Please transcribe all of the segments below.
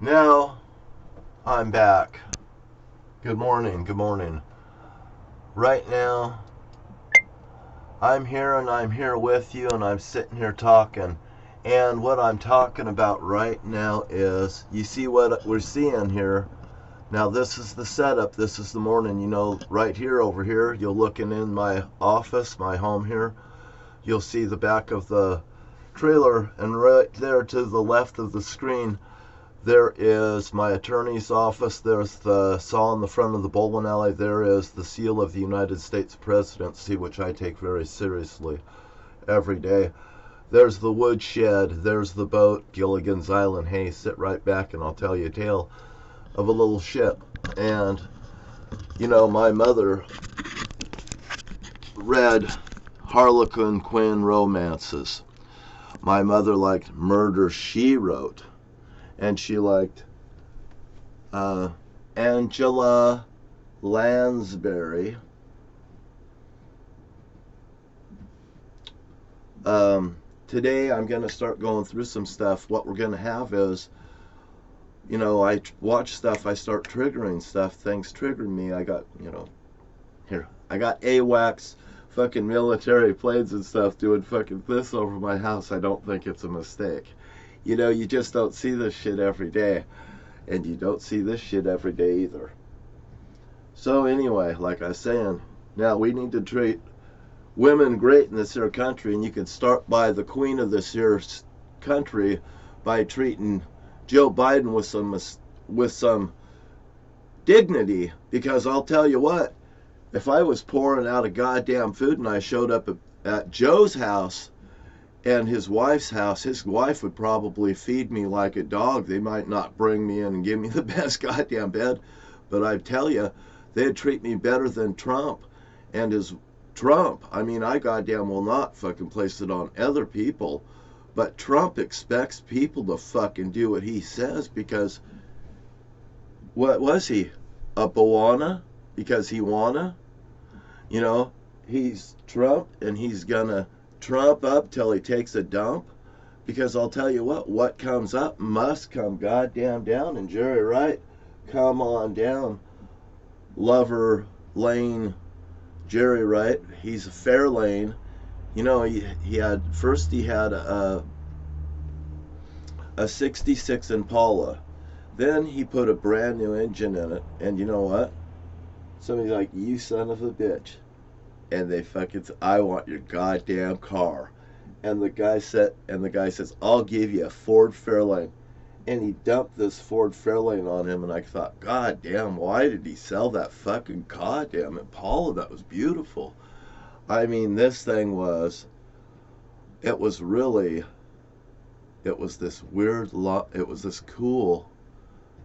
Now, I'm back. Good morning, good morning. Right now, I'm here and I'm here with you and I'm sitting here talking. And what I'm talking about right now is, you see what we're seeing here. Now, this is the setup. This is the morning. You know, right here, over here, you're looking in my office, my home here. You'll see the back of the trailer, and right there to the left of the screen, there is my attorney's office. There's the saw in the front of the bowling alley. There is the seal of the United States presidency, which I take very seriously every day. There's the woodshed. There's the boat, Gilligan's Island. Hey, sit right back and I'll tell you a tale of a little ship. And, you know, my mother read Harlequin Quinn romances. My mother liked Murder, She Wrote. And she liked Angela Lansbury. Today I'm going to start going through some stuff. What we're going to have is, you know, I watch stuff, I start triggering stuff. Things trigger me. I got, you know, here, I got AWACS fucking military planes and stuff doing fucking this over my house. I don't think it's a mistake. You know, you just don't see this shit every day. And you don't see this shit every day either. So anyway, like I was saying, now we need to treat women great in this here country. And you can start by the queen of this here country by treating Joe Biden with some dignity. Because I'll tell you what, if I was pouring out a goddamn food and I showed up at Joe's house and his wife's house, his wife would probably feed me like a dog. They might not bring me in and give me the best goddamn bed, but I tell you, they'd treat me better than Trump and his Trump. I mean, I goddamn will not fucking place it on other people, but Trump expects people to fucking do what he says because what was he? A goanna? Because he wanna? You know, he's Trump and he's gonna Trump up till he takes a dump, because I'll tell you what comes up must come goddamn down. And Jerry Wright, come on down. Lover Lane, Jerry Wright, he's a Fairlane. You know, he had a 66 Impala. Then he put a brand new engine in it, and you know what? Somebody's like, you son of a bitch. And they fucking, I want your goddamn car. And the guy says, I'll give you a Ford Fairlane. And he dumped this Ford Fairlane on him, and I thought, God damn, why did he sell that fucking goddamn Impala? That was beautiful. I mean, this thing was, it was this weird, it was this cool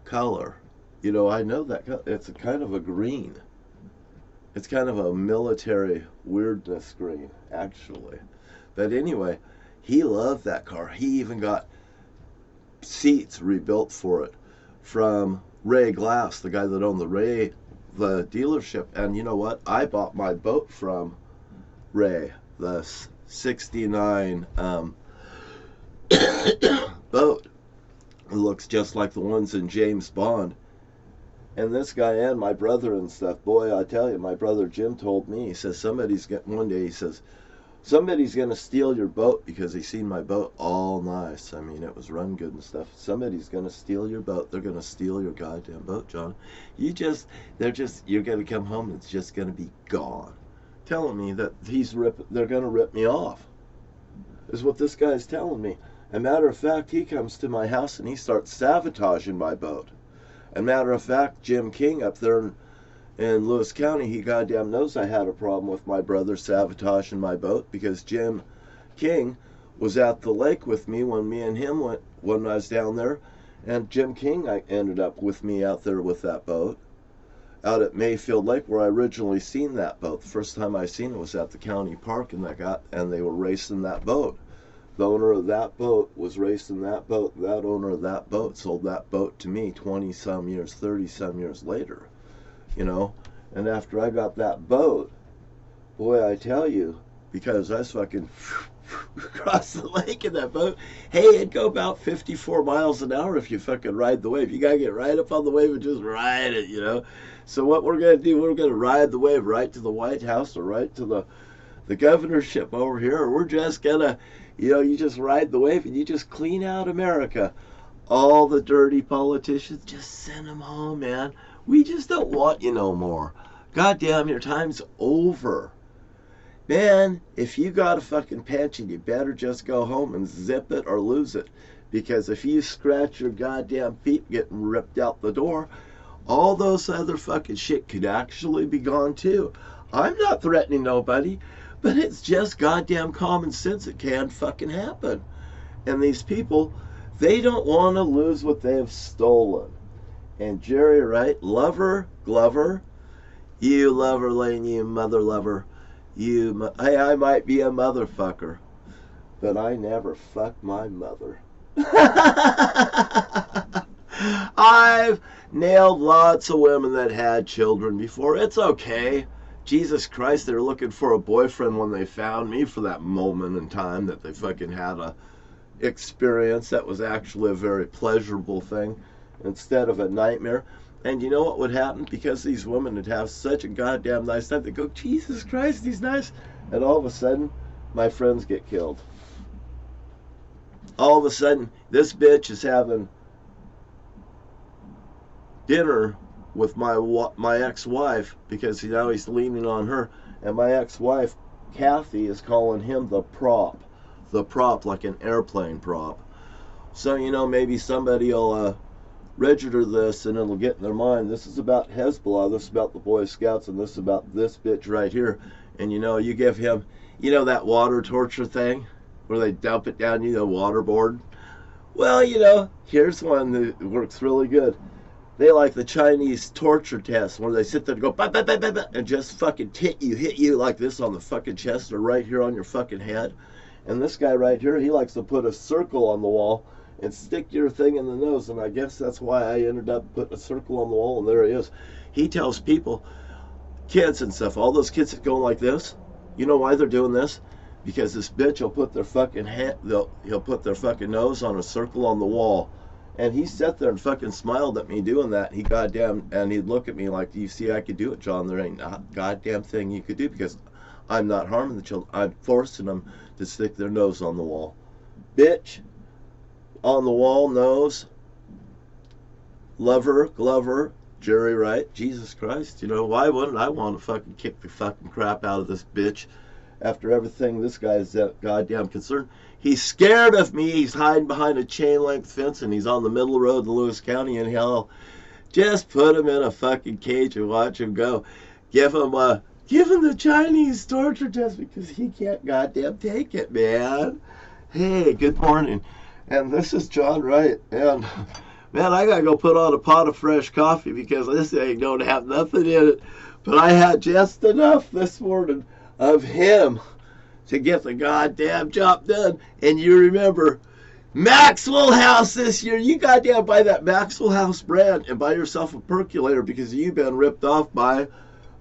color. You know, I know that it's a kind of a green. It's kind of a military weirdness green, actually. But anyway, he loved that car. He even got seats rebuilt for it from Ray Glass, the guy that owned the dealership. And you know what? I bought my boat from Ray, the 69 boat. It looks just like the ones in James Bond. And this guy and my brother and stuff, boy, I tell you, my brother Jim told me, he says, one day he says, somebody's going to steal your boat, because he seen my boat all nice. I mean, it was run good and stuff. Somebody's going to steal your boat. They're going to steal your goddamn boat, John. You're going to come home and it's just going to be gone. Telling me that they're going to rip me off, is what this guy's telling me. As a matter of fact, he comes to my house and he starts sabotaging my boat. As a matter of fact, Jim King up there in Lewis County, he goddamn knows I had a problem with my brother sabotaging my boat, because Jim King was at the lake with me when me and him went, when I was down there, and Jim King ended up with me out there with that boat, out at Mayfield Lake, where I originally seen that boat. The first time I seen it was at the county park, and they were racing that boat. The owner of that boat was racing that boat. That owner of that boat sold that boat to me 20-some years, 30-some years later. You know? And after I got that boat, boy, I tell you, because I was fucking across the lake in that boat. Hey, it'd go about 54 miles an hour if you fucking ride the wave. You gotta get right up on the wave and just ride it, you know. So what we're gonna do, we're gonna ride the wave right to the White House or right to the governorship over here, or we're just gonna, you know, you just ride the wave and you just clean out America. All the dirty politicians, just send them home, man. We just don't want you no more. Goddamn, your time's over. Man, if you got a fucking pension, you better just go home and zip it or lose it. Because if you scratch your goddamn feet getting ripped out the door, all those other fucking shit could actually be gone too. I'm not threatening nobody, but it's just goddamn common sense. It can fucking happen. And these people, they don't want to lose what they have stolen. And Jerry Wright, lover, Glover, you lover lane, you mother lover. Hey, I might be a motherfucker, but I never fucked my mother. I've nailed lots of women that had children before. It's okay. Jesus Christ, they were looking for a boyfriend when they found me for that moment in time that they fucking had a experience that was actually a very pleasurable thing instead of a nightmare. And you know what would happen? Because these women would have such a goddamn nice time, they go, Jesus Christ, he's nice. And all of a sudden, my friends get killed. All of a sudden, this bitch is having dinner with my ex-wife because now he's leaning on her. And my ex-wife, Kathy, is calling him the prop. The prop, like an airplane prop. So, you know, maybe somebody will register this and it'll get in their mind, this is about Hezbollah, this is about the Boy Scouts, and this is about this bitch right here. And you know, you give him, you know, that water torture thing where they dump it down, you know, waterboard. Well, you know, here's one that works really good. They like the Chinese torture test where they sit there and go bah, bah, bah, bah, bah, and just fucking hit you like this on the fucking chest or right here on your fucking head. And this guy right here, he likes to put a circle on the wall and stick your thing in the nose, and I guess that's why I ended up putting a circle on the wall, and there he is. He tells people, kids and stuff, all those kids that go like this, you know why they're doing this? Because this bitch will put their fucking he'll put their fucking nose on a circle on the wall. And he sat there and fucking smiled at me doing that. He goddamn, and he'd look at me like, do you see I could do it, John? There ain't a goddamn thing you could do because I'm not harming the children. I'm forcing them to stick their nose on the wall. Bitch. On the wall, nose, lover, Glover, Jerry Wright, Jesus Christ, you know, why wouldn't I want to fucking kick the fucking crap out of this bitch after everything this guy's that goddamn concerned? He's scared of me, he's hiding behind a chain link fence and he's on the middle road in Lewis County and hell, just put him in a fucking cage and watch him go. Give him the Chinese torture test because he can't goddamn take it, man. Hey, good morning. And this is John Wright, and man, I gotta go put on a pot of fresh coffee because this ain't gonna have nothing in it. But I had just enough this morning of him to get the goddamn job done. And you remember, Maxwell House this year, you goddamn buy that Maxwell House brand and buy yourself a percolator because you've been ripped off by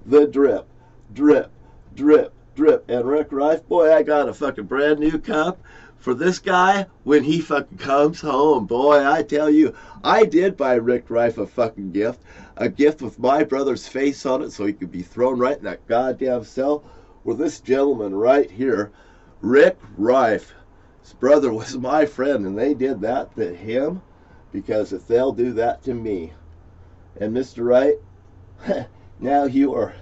the drip, drip, drip, drip. And Rick Rife, boy, I got a fucking brand new cup for this guy when he fucking comes home. Boy, I tell you, I did buy Rick Rife a fucking gift. A gift with my brother's face on it so he could be thrown right in that goddamn cell. Well, this gentleman right here, Rick Rife, his brother was my friend, and they did that to him because if they'll do that to me. And Mr. Wright, now you are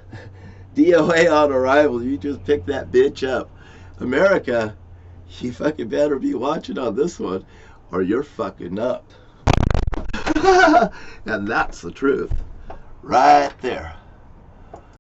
DOA on arrival. You just pick that bitch up. America, you fucking better be watching on this one or you're fucking up. And that's the truth right there.